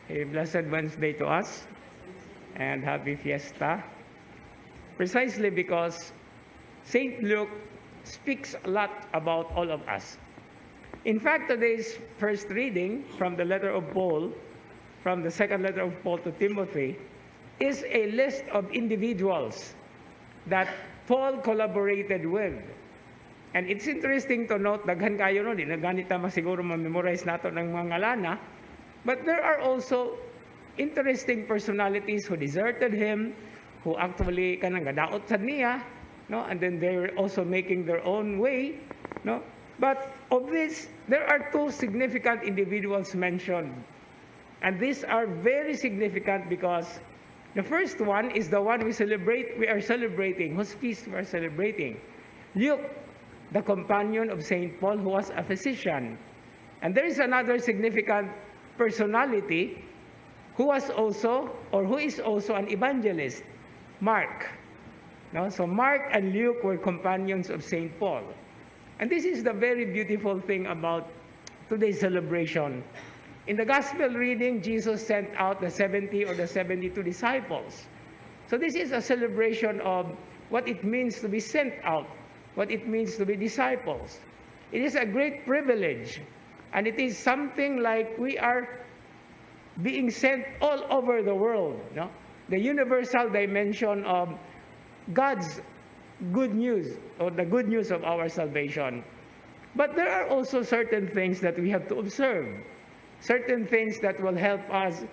A blessed Wednesday to us and happy fiesta. Precisely because St. Luke speaks a lot about all of us. In fact, today's first reading from the letter of Paul, from the second letter of Paul to Timothy, is a list of individuals that Paul collaborated with. And it's interesting to note, daghan kayo no, di na ganita masiguro ma-memorize nato ng mga ngalana, but there are also interesting personalities who deserted him, who actually kanang gadaot sa niya, no? And then they're also making their own way, no? But of this, there are two significant individuals mentioned. And these are very significant because the first one is the one we are celebrating, whose feast we are celebrating. Luke, the companion of St. Paul, who was a physician. And there is another significant personality who is also an evangelist, Mark. No? So Mark and Luke were companions of St. Paul. And this is the very beautiful thing about today's celebration. In the gospel reading, Jesus sent out the 70 or the 72 disciples. So this is a celebration of what it means to be sent out, what it means to be disciples. It is a great privilege, and it is something like we are being sent all over the world. No? The universal dimension of God's good news, or the good news of our salvation. But there are also certain things that we have to observe, certain things that will help us,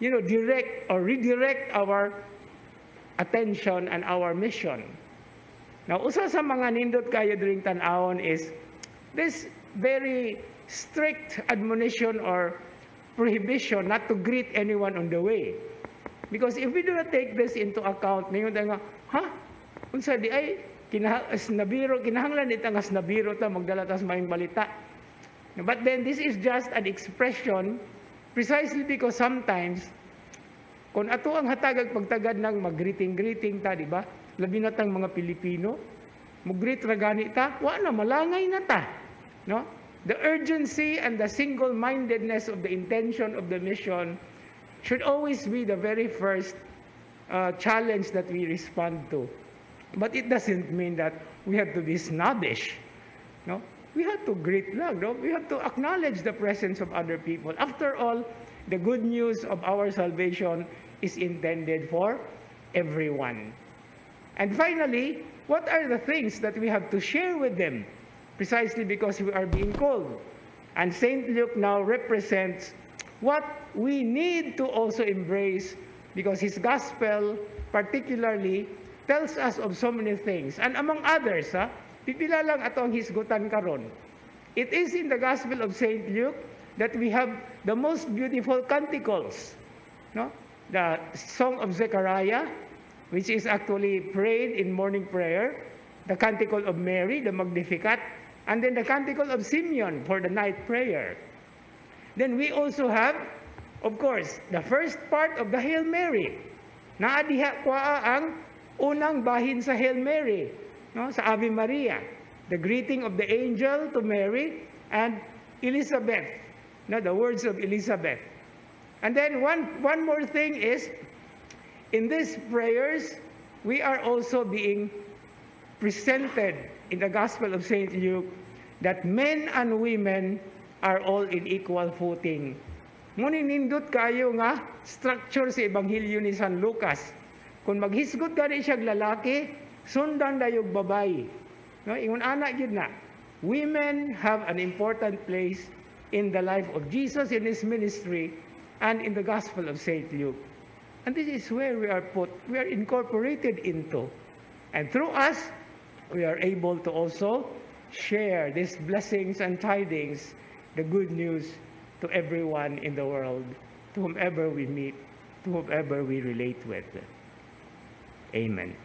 direct or redirect our attention and our mission. Now, usa sa mga nindot kayo during tan-awon is this very strict admonition or prohibition not to greet anyone on the way. Because if we do not take this into account, ngayon tayo nga, unsa di ay, kinahanglan itang as nabiro ta, magdala tas maing balita. But then this is just an expression precisely because sometimes, kung ato ang hatagag pagtagad ng mag-greeting-greeting ta, di ba? Labi na tang mga Pilipino, mag-greet ra gani ta, na malangay na ta. No? The urgency and the single-mindedness of the intention of the mission should always be the very first challenge that we respond to. But it doesn't mean that we have to be snobbish. No? We have to greet lang. No? We have to acknowledge the presence of other people. After all, the good news of our salvation is intended for everyone. And finally, what are the things that we have to share with them? Precisely because we are being called. And St. Luke now represents what we need to also embrace, because his gospel particularly tells us of so many things. And among others, pipila lang ato ang hisgutan karon. It is in the gospel of St. Luke that we have the most beautiful canticles. No? The Song of Zechariah, which is actually prayed in morning prayer, the Canticle of Mary, the Magnificat, and then the Canticle of Simeon for the night prayer. Then we also have, of course, the first part of the Hail Mary. Naadiha kwa ang unang bahin sa Hail Mary, no? Sa Ave Maria, the greeting of the angel to Mary and Elizabeth, no? The words of Elizabeth. And then one more thing is, in these prayers, we are also being presented in the Gospel of St. Luke that men and women are all in equal footing. Ngunit nindot kayo nga structure sa Ebanghelyo ni San Lucas. Kung maghisgot ka rin siyang lalaki, sundan dayog babay. No? Ingon anak yun na. Women have an important place in the life of Jesus, in his ministry, and in the Gospel of St. Luke. And this is where we are incorporated into. And through us, we are able to also share these blessings and tidings, the good news to everyone in the world, to whomever we meet, to whomever we relate with. Amen.